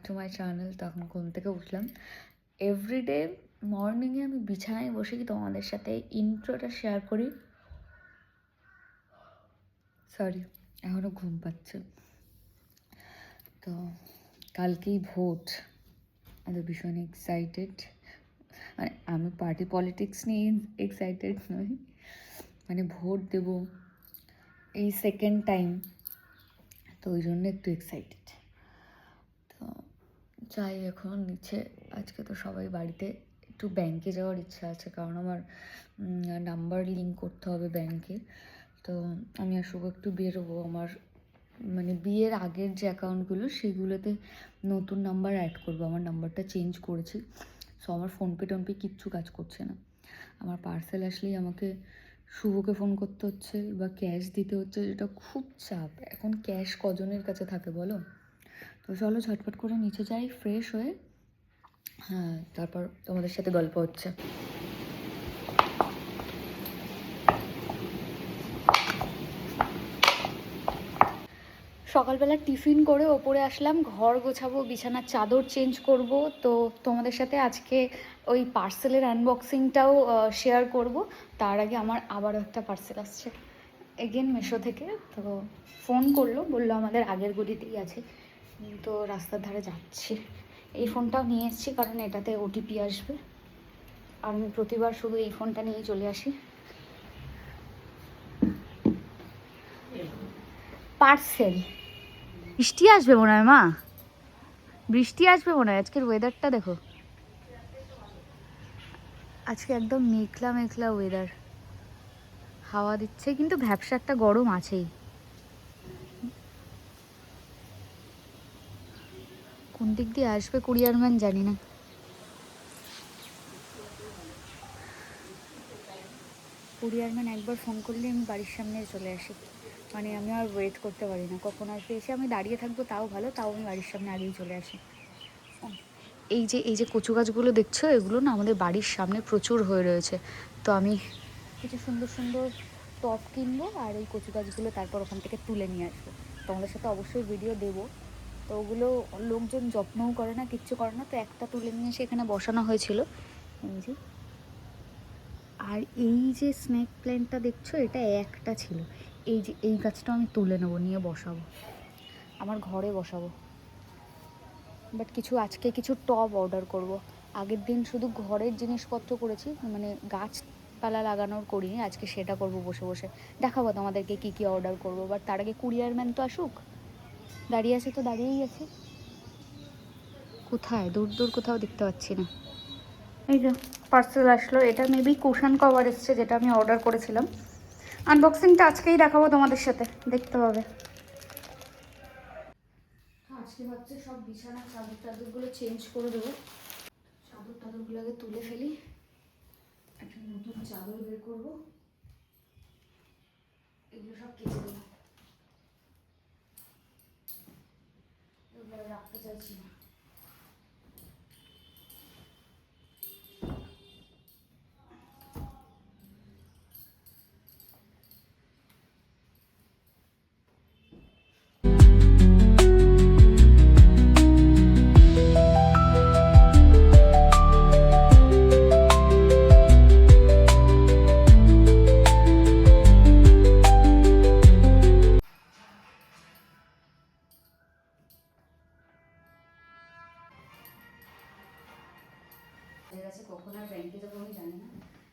To my channel. তখন ঘুম থেকে উঠলাম। এভরিডে মর্নিংয়ে আমি বিছানায় বসে কি তোমাদের সাথে ইন্ট্রোটা শেয়ার করি। সরি, এখনও ঘুম পাচ্ছে। তো কালকেই ভোট, আমি ভীষণ এক্সাইটেড। মানে আমি পার্টি পলিটিক্স নিয়ে এক্সাইটেড নই, মানে ভোট দেব এই সেকেন্ড টাইম, তো ওই জন্য একটু এক্সাইটেড। তো যাই এখন নিচে। আজকে তো সবাই বাড়িতে, একটু ব্যাংকে যাওয়ার ইচ্ছা আছে, কারণ আমার নাম্বার লিঙ্ক করতে হবে ব্যাংকে। তো আমি আর শুভ একটু বেরোবো। আমার মানে বিয়ের আগের যে অ্যাকাউন্টগুলো সেগুলোতে নতুন নাম্বার অ্যাড করবো। আমার নাম্বারটা চেঞ্জ করেছি। সো আমার ফোনপে টোনপে কিচ্ছু কাজ করছে না। আমার পার্সেল আসলেই আমাকে শুভকে ফোন করতে হচ্ছে বা ক্যাশ দিতে হচ্ছে, যেটা খুব চাপ। এখন ক্যাশ কজনের কাছে থাকে বলো? তো চলো ঝটপট করে নিচে যাই, ফ্রেশ হয়ে হ্যাঁ তারপর তোমাদের সাথে গল্প হচ্ছে। সকালবেলা টিফিন করে ওপরে আসলাম, ঘর গোছাবো, বিছানার চাদর চেঞ্জ করব। তো তোমাদের সাথে আজকে ওই পার্সেলের আনবক্সিংটাও শেয়ার করব। তার আগে আমার আবারও একটা পার্সেল আসছে এগেন মিশো থেকে। তো ফোন করলো, বললো আমাদের আগের গলিতেই আছে। তো রাস্তার ধারে যাচ্ছি। এই ফোনটাও নিয়ে এসেছি কারণ এটাতে ওটিপি আসবে। আর আমি প্রতিবার শুধু এই ফোনটা নিয়েই চলে আসি। পার্সেল। বৃষ্টি আসবে মনে হয় মা, বৃষ্টি আসবে মনে হয়। আজকের ওয়েদারটা দেখো, আজকে একদম মেঘলা মেঘলা ওয়েদার, হাওয়া দিচ্ছে কিন্তু ভ্যাপসা একটা গরম আছেই। কোন দিক দিয়ে আসবে কুরিয়ারম্যান জানি না। কুরিয়ারম্যান একবার ফোন করলে আমি বাড়ির সামনে চলে আসি, মানে আমি আর ওয়েট করতে পারি না কখন আসবে। এসে আমি দাঁড়িয়ে থাকবো তাও ভালো, তাও আমি বাড়ির সামনে আগেই চলে আসি। এই যে কচু গাছগুলো দেখছো, এগুলো না আমাদের বাড়ির সামনে প্রচুর হয়ে রয়েছে। তো আমি কিছু সুন্দর সুন্দর টব কিনবো আর এই কচু গাছগুলো তারপর ওখান থেকে তুলে নিয়ে আসবো। তোমাদের সাথে অবশ্যই ভিডিও দেবো। তো ওগুলো লোকজন যত্নও করে না, কিচ্ছু করে না। তো একটা তুলে নিয়ে এসে এখানে বসানো হয়েছিল এই যে। আর এই যে স্নেক প্ল্যান্টটা দেখছো, এটা একটা ছিল। এই যে এই গাছটা আমি তুলে নেবো, নিয়ে বসাবো, আমার ঘরে বসাবো। বাট আজকে কিছু টব অর্ডার করব। আগের দিন শুধু ঘরের জিনিসপত্র করেছি, মানে গাছপালা লাগানোর করিনি। আজকে সেটা করব বসে বসে। দেখাবো তোমাদেরকে কী কী অর্ডার করব। বাট তার আগে কুরিয়ারম্যান তো আসুক। দাঁড়িয়ে আছে তো দাঁড়িয়েই আছে, কোথায় দূর দূর কোথাও দেখতে পাচ্ছি না। এই যে পার্সেল আসলো, এটা মেবি কুশন কভার এসছে যেটা আমি অর্ডার করেছিলাম। আনবক্সিংটা আজকেই দেখাবো তোমাদের সাথে, দেখতে হবে। আজকে ভাবছি সব বিছানার চাদর টাদরগুলো চেঞ্জ করে দেবো। চাদর টাদরগুলো আগে তুলে ফেলি, একটা নতুন চাদর বের করবো, এগুলো সব কেচে দেবো। এগুলো রাখতে চাইছি না। কখন আর ব্যাংকে যাবো আমি জানি না।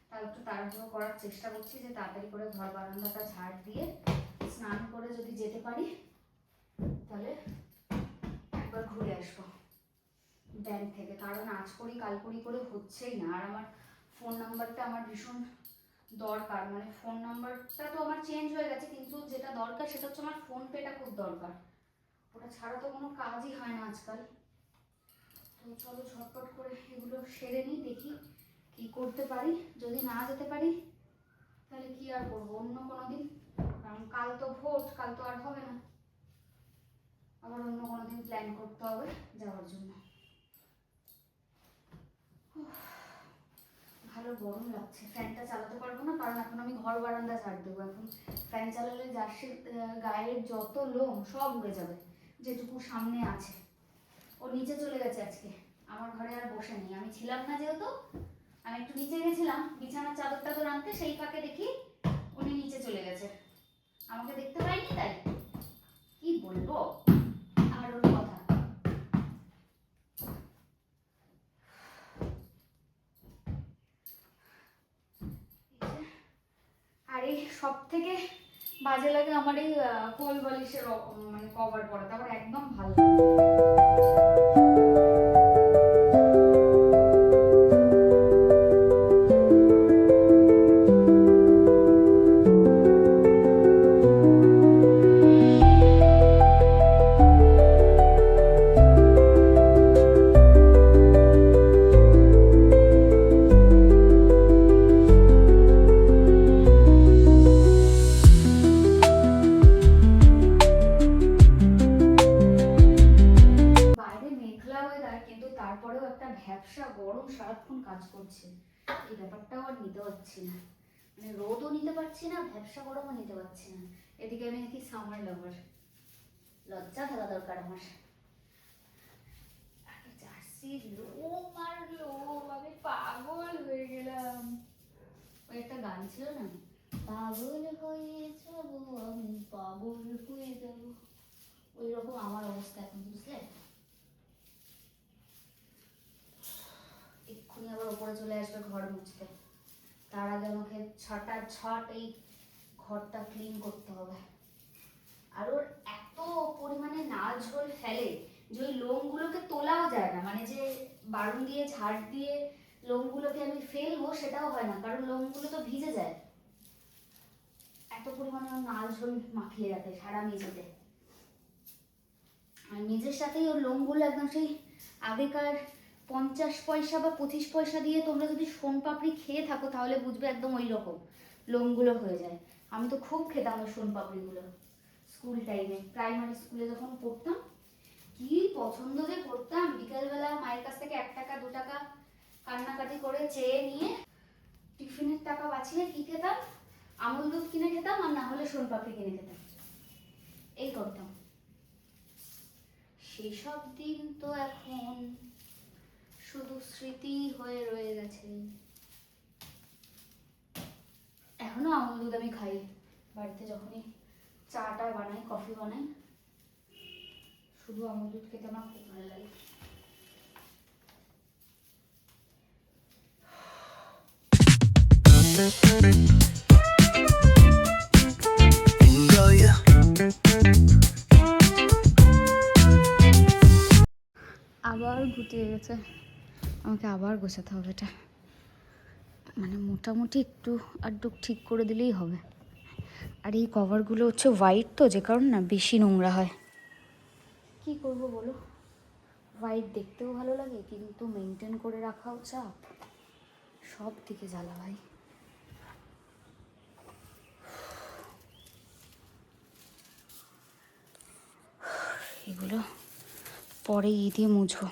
তাও একটু তাড়াহুড়ো করার চেষ্টা করছি যে তাড়াতাড়ি করে ঘর বারান্দাটা ঝাড় দিয়ে স্নান করে যদি যেতে পারি তাহলে একবার ঘুরে আসবো ব্যাংক থেকে। কারণ আজ করি কাল করি করে হচ্ছেই না। আর আমার ফোন নাম্বারটা আমার ভীষণ দরকার, মানে ফোন নাম্বারটা তো আমার চেঞ্জ হয়ে গেছে, কিন্তু যেটা দরকার সেটা হচ্ছে আমার ফোনপেটা খুব দরকার। ওটা ছাড়া তো কোনো কাজই হয় না আজকাল। তো চলো ঝটপট করে এগুলো সেরে নিই, দেখি কি করতে পারি। যদি না যেতে পারি তাহলে কি আর করবো, অন্য কোনো দিন। কারণ কাল তো ভোট, কাল তো আর হবে না, আবার অন্য কোনো দিন প্ল্যান করতে হবে যাওয়ার জন্য। ভালো গরম লাগছে, ফ্যানটা চালাতে পারবো না কারণ এখন আমি ঘর বারান্দা ঝাড় দেবো। এখন ফ্যান চালালে জার্সির গায়ের যত লোম সব উড়ে যাবে যেটুকু সামনে আছে। ও নিচে চলে গেছে আজকে, আমার ঘরে আর বসে নেই। আমি ছিলাম না যেহেতু, আমি একটু নিচে গেছিলাম বিছানার চাদর টাদর আনতে, সেই ফাঁকে দেখি উনি নিচে চলে গেছে। আমাকে দেখতে পাইনি তাই। কি বলবো আর ওর কথা। আর এই সব থেকে বাজে লাগে আমার এই কোল বালিশের মানে কভার পরা, তারপর একদম ভালো লাগে না। বাইরে মেঘলা ওয়েদার, কিন্তু তারপরেও একটা ভ্যাপসা গরম সারাক্ষণ কাজ করছে। এই ব্যাপারটাও আর নিতে পারছি না, মানে রোদও নিতে পারছি না, ভ্যাপসা গরমও নিতে পারছি না। এদিকে আমি নাকি সামার লাভার, লজ্জা থাকা দরকার আমার। জার্সি লোম আর লোম, আমি পাগল হয়ে গেলাম। ওই একটা গান ছিল না, পাগল হয়ে যাবো আমি, পাগল হয়ে যাবো, ওই রকম আমার অবস্থা এখন, বুঝলে? এক্ষুনি আবার ওপরে চলে আসবে ঘর মুছতে, তার আগে আমাকে ছটাছট এই ঘরটা ক্লিন করতে হবে। আর ওর এত পরিমাণে নাল ঝোল ফেলে যে ওই লোমগুলোকে তোলাও যায় না, মানে যে বারুন দিয়ে ঝাড় দিয়ে লোমগুলোকে আমি ফেলবো সেটাও হয় না, কারণ লোমগুলো তো ভিজে যায়। এত পরিমাণে ওর নাল ঝোল মাখিয়ে রাখে সারা মেঝেতে। আর মেঝের সাথেই ওর লোমগুলো একদম সেই আগেকার 50 পয়সা বা 25 পয়সা দিয়ে তোমরা যদি সোনপাপড়ি খেয়ে থাকো তাহলে বুঝবে, একদম ওই রকম লোমগুলো হয়ে যায়। আমি তো খুব খেতাম ওই সোনপাপড়িগুলো স্কুল টাইমে, প্রাইমারি স্কুলে যখন পড়তাম। কি পছন্দ যে করতাম, বিকালবেলা মায়ের কাছ থেকে 1 টাকা 2 টাকা কান্নাকাটি করে চেয়ে নিয়ে টিফিনের টাকা বাঁচিয়ে কি খেতাম, আমুল দুধ কিনে খেতাম, আর না হলে সোনপাপড়ি কিনে খেতাম, এই করতাম। সেই সব দিন তো এখন শুধু স্মৃতি হয়ে রয়ে গেছে। এখনো আমুল দুধ আমি খাই বাড়িতে, যখনই চাটা বানাই, কফি বানাই, শুধু আমুল দুধ খেতে আমার খুব ভালো লাগে। আবার গুটিয়ে গেছে, আমাকে আবার গোছাতে হবে এটা, মানে মোটামুটি একটু আধটু ঠিক করে দিলেই হবে। আর এই কভারগুলো হচ্ছে হোয়াইট, তো যে কারণ না বেশি নোংরা হয়। কি করব বলো, হোয়াইট দেখতেও ভালো লাগে কিন্তু মেনটেন করে রাখাও চাপ, সব দিকে জ্বালা ভাই। এগুলো পরে দিয়ে মুছবো,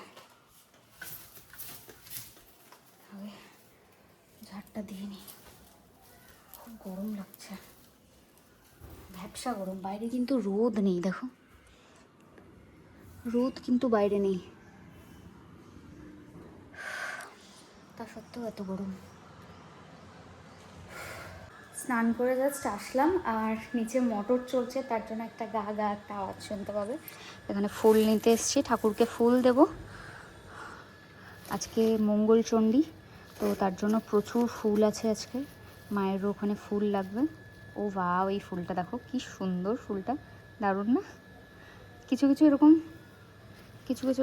ঝাড়টা দিয়ে নি। খুব গরম লাগছে, ভ্যাপসা গরম। বাইরে কিন্তু রোদ নেই, দেখো রোদ কিন্তু বাইরে নেই, তা সত্ত্বেও এত গরম। স্নান করে জাস্ট আসলাম, আর নিচে মোটর চলছে, তার জন্য একটা গা গা একটা আওয়াজ শুনতে পাবে। এখানে ফুল নিতে এসেছি, ঠাকুরকে ফুল দেব। আজকে মঙ্গলচণ্ডী, তো তার জন্য প্রচুর ফুল আছে আজকে, মায়েরও ওখানে ফুল লাগবে। ও বাহ, এই ফুলটা দেখো কি সুন্দর, ফুলটা দারুণ না? কিছু কিছু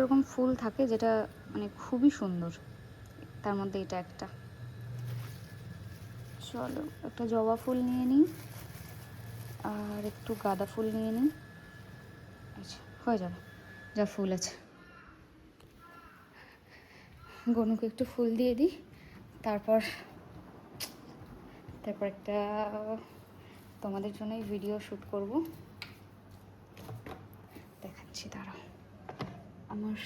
এরকম ফুল থাকে যেটা মানে খুবই সুন্দর, তার মধ্যে এটা একটা। চলো একটা জবা ফুল নিয়ে নিই, আর একটু গাঁদা ফুল নিয়ে নিই। আচ্ছা হয়ে যাবে, যা ফুল আছে। গনুকে একটু ফুল দিয়ে দিই, তারপর একটা তোমাদের জন্যই ভিডিও শ্যুট করব, দেখাচ্ছি দাঁড়াও। আমার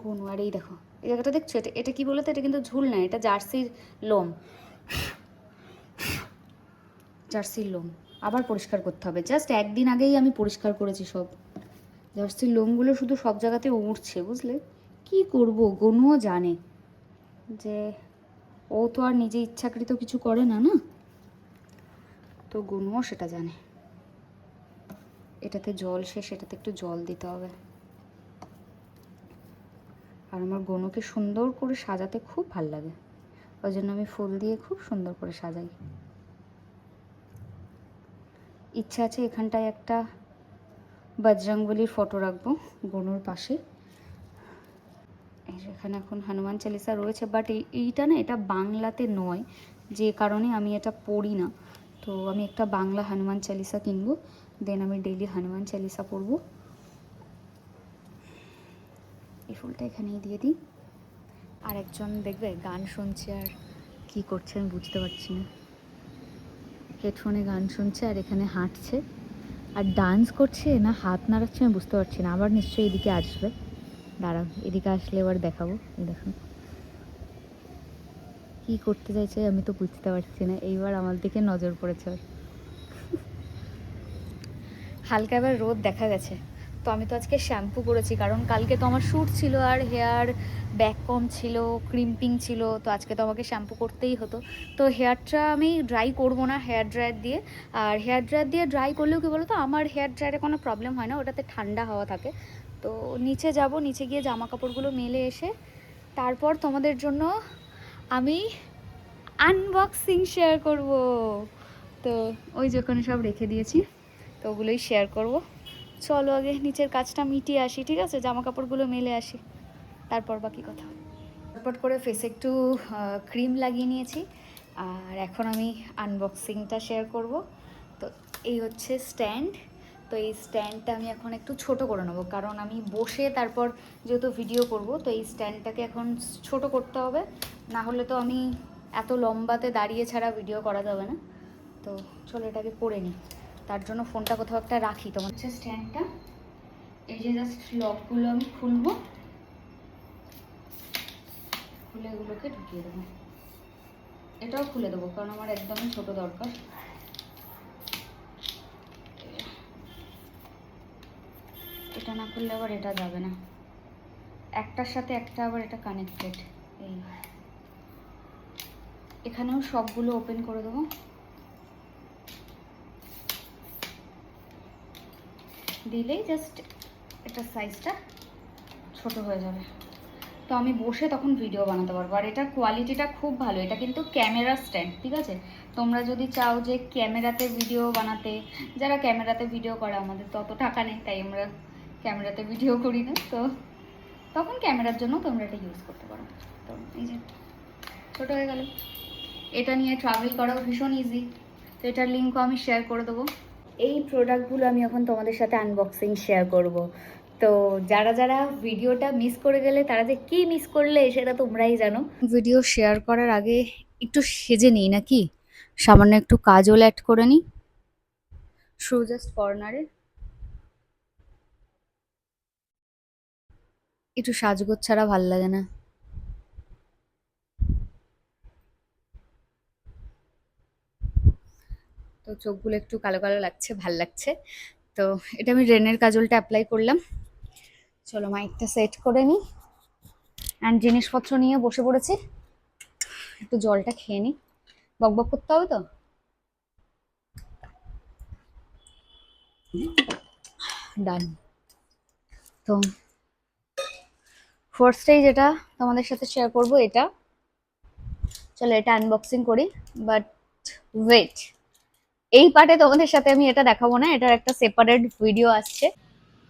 গনু, আর এই দেখো এই জায়গাটা দেখছো, এটা কি বলতো, এটা কিন্তু ঝুল না, এটা জার্সির লোম। জার্সির লোম আবার পরিষ্কার করতে হবে, জাস্ট একদিন আগেই আমি পরিষ্কার করেছি সব, জার্সির লোমগুলো শুধু সব জায়গাতে উড়ছে, বুঝলে? কি করব, গনুও জানে যে ও তো আর নিজে ইচ্ছাকৃত কিছু করে না, না? তো গনুও সেটা জানে। এটাতে জল শেষ, এটাতে একটু জল দিতে হবে। আর আমার গনুকে সুন্দর করে সাজাতে খুব ভাল লাগে, ওই জন্য আমি ফুল দিয়ে খুব সুন্দর করে সাজাই। ইচ্ছা আছে এখানটায় একটা বজরংবলির ফটো রাখবো গনুর পাশে। এখানে এখন হনুমান চালিসা রয়েছে, বাট এইটা না, এটা বাংলাতে নয়, যে কারণে আমি এটা পড়ি না। তো আমি একটা বাংলা হনুমান চালিসা কিনবো, দেন আমি ডেইলি হনুমান চালিসা পড়বো। এই ফুলটা এখানেই দিয়ে দিই। আর একজন দেখবে গান শুনছে আর কি করছে আমি বুঝতে পারছি না। হেডফোনে গান শুনছে আর এখানে হাঁটছে আর ডান্স করছে না হাত নাড়াচ্ছে আমি বুঝতে পারছি না। আবার নিশ্চয়ই এদিকে আসবে, দাঁড়াও, এদিকে আসলে এবার দেখাবো। এই দেখুন কি করতে চাইছে আমি তো বুঝতে পারছি না। এইবার আমার দিকে নজর পড়েছে ওর। হালকা এবার রোদ দেখা গেছে। তো আমি তো আজকে শ্যাম্পু করেছি, কারণ কালকে তো আমার শ্যুট ছিল আর হেয়ার ব্যাক কম ছিল, ক্রিম্পিং ছিল, তো আজকে তো আমাকে শ্যাম্পু করতেই হতো। তো হেয়ারটা আমি ড্রাই করব না হেয়ার ড্রায়ার দিয়ে। আর হেয়ার ড্রায়ার দিয়ে ড্রাই করলেও কী বলো তো, আমার হেয়ার ড্রায়ারে কোনো প্রবলেম হয় না, ওটাতে ঠান্ডা হাওয়া থাকে। তো নিচে যাব, নিচে গিয়ে জামা কাপড়গুলো মেলে এসে তারপর তোমাদের জন্য আমি আনবক্সিং শেয়ার করব। তো ওই যখন সব রেখে দিয়েছি, তো ওগুলোই শেয়ার করব। চলো আগে নিচের কাজটা মিটিয়ে আসি, ঠিক আছে? জামা কাপড়গুলো মেলে আসি, তারপর বাকি কথা। ঝটপট করে ফেসে একটু ক্রিম লাগিয়ে নিয়েছি, আর এখন আমি আনবক্সিংটা শেয়ার করব। তো এই হচ্ছে স্ট্যান্ড। তো এই স্ট্যান্ডটা আমি এখন একটু ছোট করে নেবো, কারণ আমি বসে তারপর যেহেতু ভিডিও করব, তো এই স্ট্যান্ডটাকে এখন ছোট করতে হবে, না হলে তো আমি এত লম্বাতে দাঁড়িয়ে ছাড়া ভিডিও করা যাবে না। তো চলো এটাকে করে নিই, তার জন্য ফোনটা কোথাও একটা রাখি। তোমার হচ্ছে স্ট্যান্ডটা, এই যে জাস্ট লকগুলো আমি খুলবো, খুলে এগুলোকে ঢুকিয়ে দেবো। এটাও খুলে দেবো কারণ আমার একদমই ছোট দরকার। এটা না খুললে আবার এটা যাবে না, একটার সাথে একটা আবার এটা কানেক্টেড। এই এখানেও সবগুলো ওপেন করে দেবো। দিলেই জাস্ট এটা সাইজটা ছোট হয়ে যাবে, তো আমি বসে তখন ভিডিও বানাতে পারবো। আর এটার কোয়ালিটিটা খুব ভালো, এটা কিন্তু ক্যামেরা স্ট্যান্ড, ঠিক আছে? তোমরা যদি চাও যে ক্যামেরাতে ভিডিও বানাতে, যারা ক্যামেরাতে ভিডিও করে, আমাদের তো অত টাকা নেই তাই আমরা ক্যামেরাতে ভিডিও করি না, তো তখন ক্যামেরার জন্য তোমরা এটা ইউজ করতে পারো। তো এই যে ছোটো হয়ে গেল, এটা নিয়ে ট্রাভেল করাও ভীষণ ইজি। তো এটার লিঙ্কও আমি শেয়ার করে দেবো। এই প্রোডাক্টগুলো আমি এখন তোমাদের সাথে আনবক্সিং শেয়ার করব। তো যারা যারা ভিডিওটা মিস করে গেলে, তারা যে কী মিস করলে সেটা তোমরাই জানো। ভিডিও শেয়ার করার আগে একটু সেজে নিই নাকি, সামান্য একটু কাজল অ্যাড করে নিই শো জাস্ট কর্নারে। একটু সাজগোজ ছাড়া ভাল লাগে না। তো চোখগুলো একটু কালো কালো লাগছে, ভাল লাগছে। তো এটা আমি রেনের কাজলটা অ্যাপ্লাই করলাম। চলো মাইকটা সেট করে নিই, অ্যান্ড জিনিসপত্র নিয়ে বসে পড়েছি। একটু জলটা খেয়ে নিই, বকবক করতে হবে তো। ডান। তো ফার্স্টেই যেটা তোমাদের সাথে শেয়ার করব এটা, চলো এটা আনবক্সিং করি। বাট ওয়েট, এই পার্টে তোমাদের সাথে আমি এটা দেখাবো না, এটার একটা সেপারেট ভিডিও আসছে।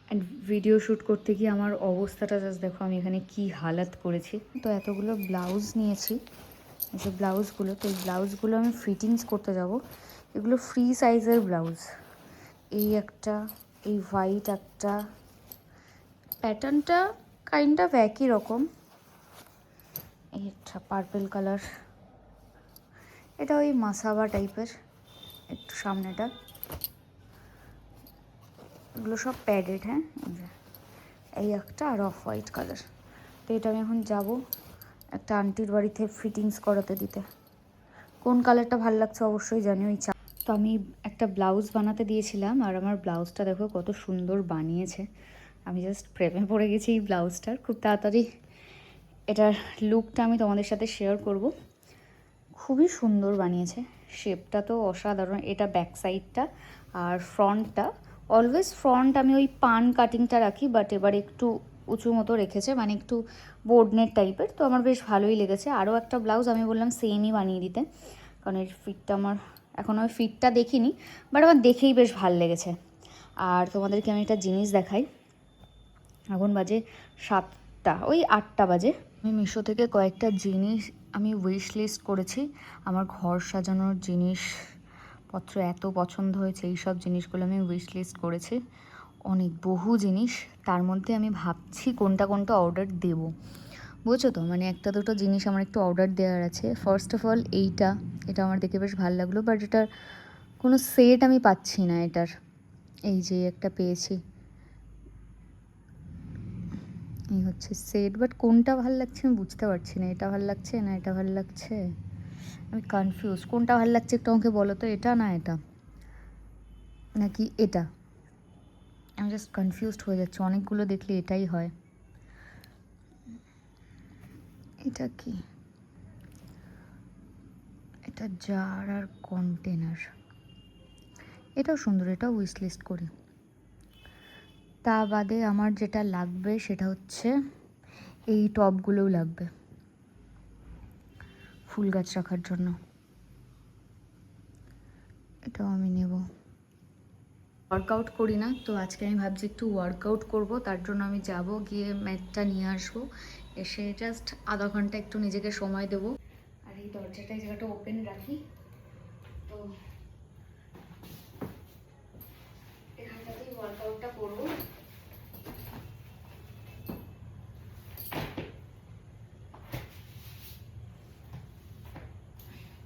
অ্যান্ড ভিডিও শ্যুট করতে গিয়ে আমার অবস্থাটা জাস্ট দেখো, আমি এখানে কি হালাত করেছি। তো এতগুলো ব্লাউজ নিয়েছি, এই যে ব্লাউজগুলো, তো এই ব্লাউজগুলো আমি ফিটিংস করতে যাব। এগুলো ফ্রি সাইজের ব্লাউজ। এই একটা, এই হোয়াইট একটা, প্যাটার্নটা কাইন্ড অফ একই রকম। এটা পার্পল কালার, এটা ওই মাসাবা টাইপের একটু সামনেটা। এগুলো সব প্যাডেড, হ্যাঁ। এই একটা আর অফ হোয়াইট কালার। তো এটা আমি এখন যাব একটা আন্টির বাড়িতে ফিটিংস করাতে দিতে। কোন কালারটা ভালো লাগছে অবশ্যই জানিও। এই তো আমি একটা ব্লাউজ বানাতে দিয়েছিলাম, আর আমার ব্লাউজটা দেখো কত সুন্দর বানিয়েছে। আমি জাস্ট প্রেমে পড়ে গেছি এই ব্লাউজটার। খুব তাড়াতাড়ি এটার লুকটা আমি তোমাদের সাথে শেয়ার করব। খুবই সুন্দর বানিয়েছে, শেপটা তো অসাধারণ। এটা ব্যাক সাইডটা, আর ফ্রন্টটা অলওয়েজ ফ্রন্ট আমি ওই পান কাটিংটা রাখি, বাট এবার একটু উঁচু মতো রেখেছে, মানে একটু বোর্ডনেট টাইপের। তো আমার বেশ ভালোই লেগেছে। আরও একটা ব্লাউজ আমি বললাম সেমই বানিয়ে দিতে, কারণ এর ফিটটা আমার এখনও আমি ফিটটা দেখিনি, বাট আমার দেখেই বেশ ভালো লেগেছে। আর তোমাদেরকে আমি একটা জিনিস দেখাই। এখন বাজে 7টা, ওই 8টা বাজে। আমি মিশো থেকে কয়েকটা জিনিস আমি উইশ লিস্ট করেছি। আমার ঘর সাজানোর জিনিসপত্র এত পছন্দ হয়েছে, এই সব জিনিসগুলো আমি উইশ লিস্ট করেছি। অনেক বহু জিনিস, তার মধ্যে আমি ভাবছি কোনটা কোনটা অর্ডার দেবো, বুঝছো তো। মানে একটা দুটো জিনিস আমার একটু অর্ডার দেওয়ার আছে। ফার্স্ট অফ অল এটা আমার দেখে বেশ ভালো লাগলো, বাট এটার কোনো সেট আমি পাচ্ছি না এটার। এই যে একটা পেয়েছি, এই হচ্ছে সেট, বাট কোনটা ভালো লাগছে আমি বুঝতে পারছি না। এটা ভালো লাগছে না এটা ভালো লাগছে, আমি কনফিউজ। কোনটা ভালো লাগছে একটু আমাকে বলো তো, এটা না এটা নাকি এটা? আমি জাস্ট কনফিউজড হয়ে যাচ্ছি, অনেকগুলো দেখলে এটাই হয়। এটা কি? এটা জার আর কন্টেনার, এটাও সুন্দর, এটাও উইশ লিস্ট করি। তা বাদে আমার যেটা লাগবে সেটা হচ্ছে এই টবগুলোও লাগবে ফুল গাছ রাখার জন্য, এটাও আমি নেব। ওয়ার্কআউট করি না তো, আজকে আমি ভাবছি একটু ওয়ার্কআউট করব। তার জন্য আমি যাব, গিয়ে ম্যাটটা নিয়ে আসবো, এসে জাস্ট আধা ঘন্টা একটু নিজেকে সময় দেব। আর এই দরজাটা এই জায়গাটা ওপেন রাখি, তো এখানটাতেই ওয়ার্কআউটটা করবো।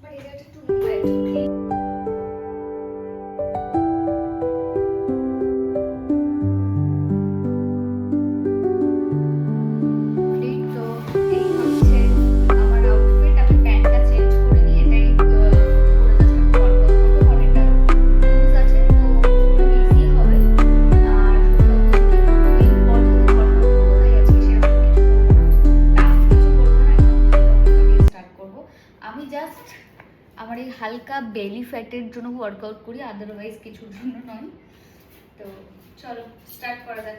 বাট এই জায়গাটা একটু ক্লিন। আমি জাস্ট আমার এই হালকা বেলি ফ্যাটের জন্য ওয়ার্কআউট করি, আদারওয়াইজ কিছুর জন্য নয়। তো চলো স্টার্ট করা যাক।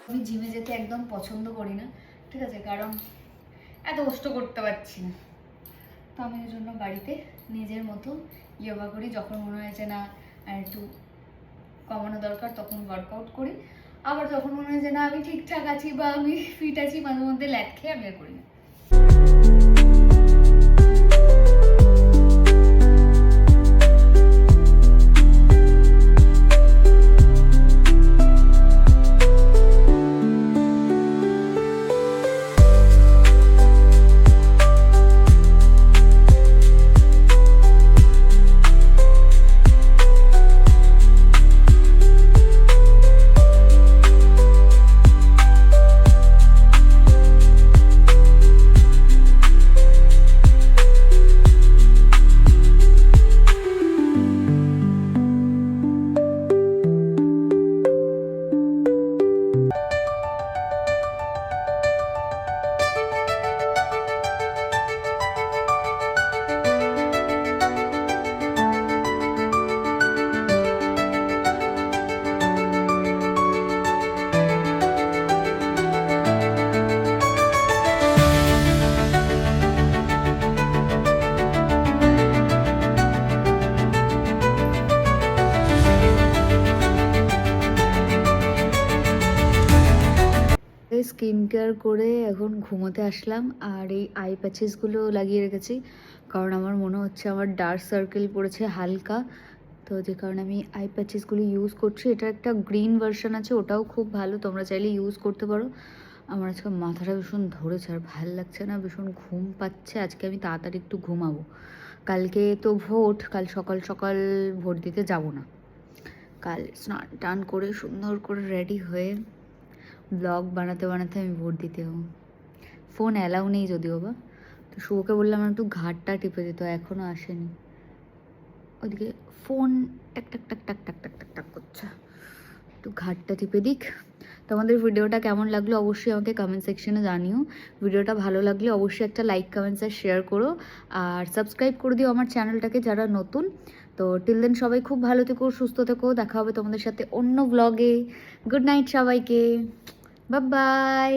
আমি জিমে যেতে একদম পছন্দ করি না, ঠিক আছে, কারণ এত কষ্ট করতে পারছি না। তো আমি ওই জন্য বাড়িতে নিজের মতো যোগা করি। যখন মনে হয় যে না আর একটু কমানো দরকার তখন ওয়ার্কআউট করি, আবার যখন মনে হয় যে না আমি ঠিকঠাক আছি বা আমি ফিট আছি, মাঝে মধ্যে ল্যাদ খেয়ে আমি আর করি না। স্কিন কেয়ার করে এখন ঘুমোতে আসলাম, আর এই আই প্যাচেসগুলো লাগিয়ে রেখেছি, কারণ আমার মনে হচ্ছে আমার ডার্ক সার্কেল পড়েছে হালকা। তো যে কারণে আমি আই প্যাচেসগুলো ইউজ করছি। এটা একটা গ্রিন ভার্সন আছে, ওটাও খুব ভালো, তোমরা চাইলে ইউজ করতে পারো। আমার আজকে মাথাটা ভীষণ ধরেছে, আর ভাল লাগছে না, ভীষণ ঘুম পাচ্ছে। আজকে আমি তাড়াতাড়ি একটু ঘুমাবো, কালকে তো ভোট, কাল সকাল সকাল ভোট দিতে যাব না। কাল স্নান টান করে সুন্দর করে রেডি হয়ে ব্লগ বানাতে বানাতে আমি ভোট দিতে হবো। ফোন অ্যালাউ নেই যদিও বা। তো শুভকে বললাম একটু ঘাটটা টিপে দিত, এখনও আসেনি। ওইদিকে ফোন টাক টাক টাক টাক টাক টাক টাক টাক করছে, একটু ঘাটটা টিপে দিক। তোমাদের ভিডিওটা কেমন লাগলো অবশ্যই আমাকে কমেন্ট সেকশনে জানিও। ভিডিওটা ভালো লাগলে অবশ্যই একটা লাইক কমেন্টস আর শেয়ার করো, আর সাবস্ক্রাইব করে দিও আমার চ্যানেলটাকে যারা নতুন। তো টিল দেন সবাই খুব ভালো থেকো, সুস্থ থেকো, দেখা হবে তোমাদের সাথে অন্য ব্লগে। গুড নাইট সবাইকে, বাই বাই।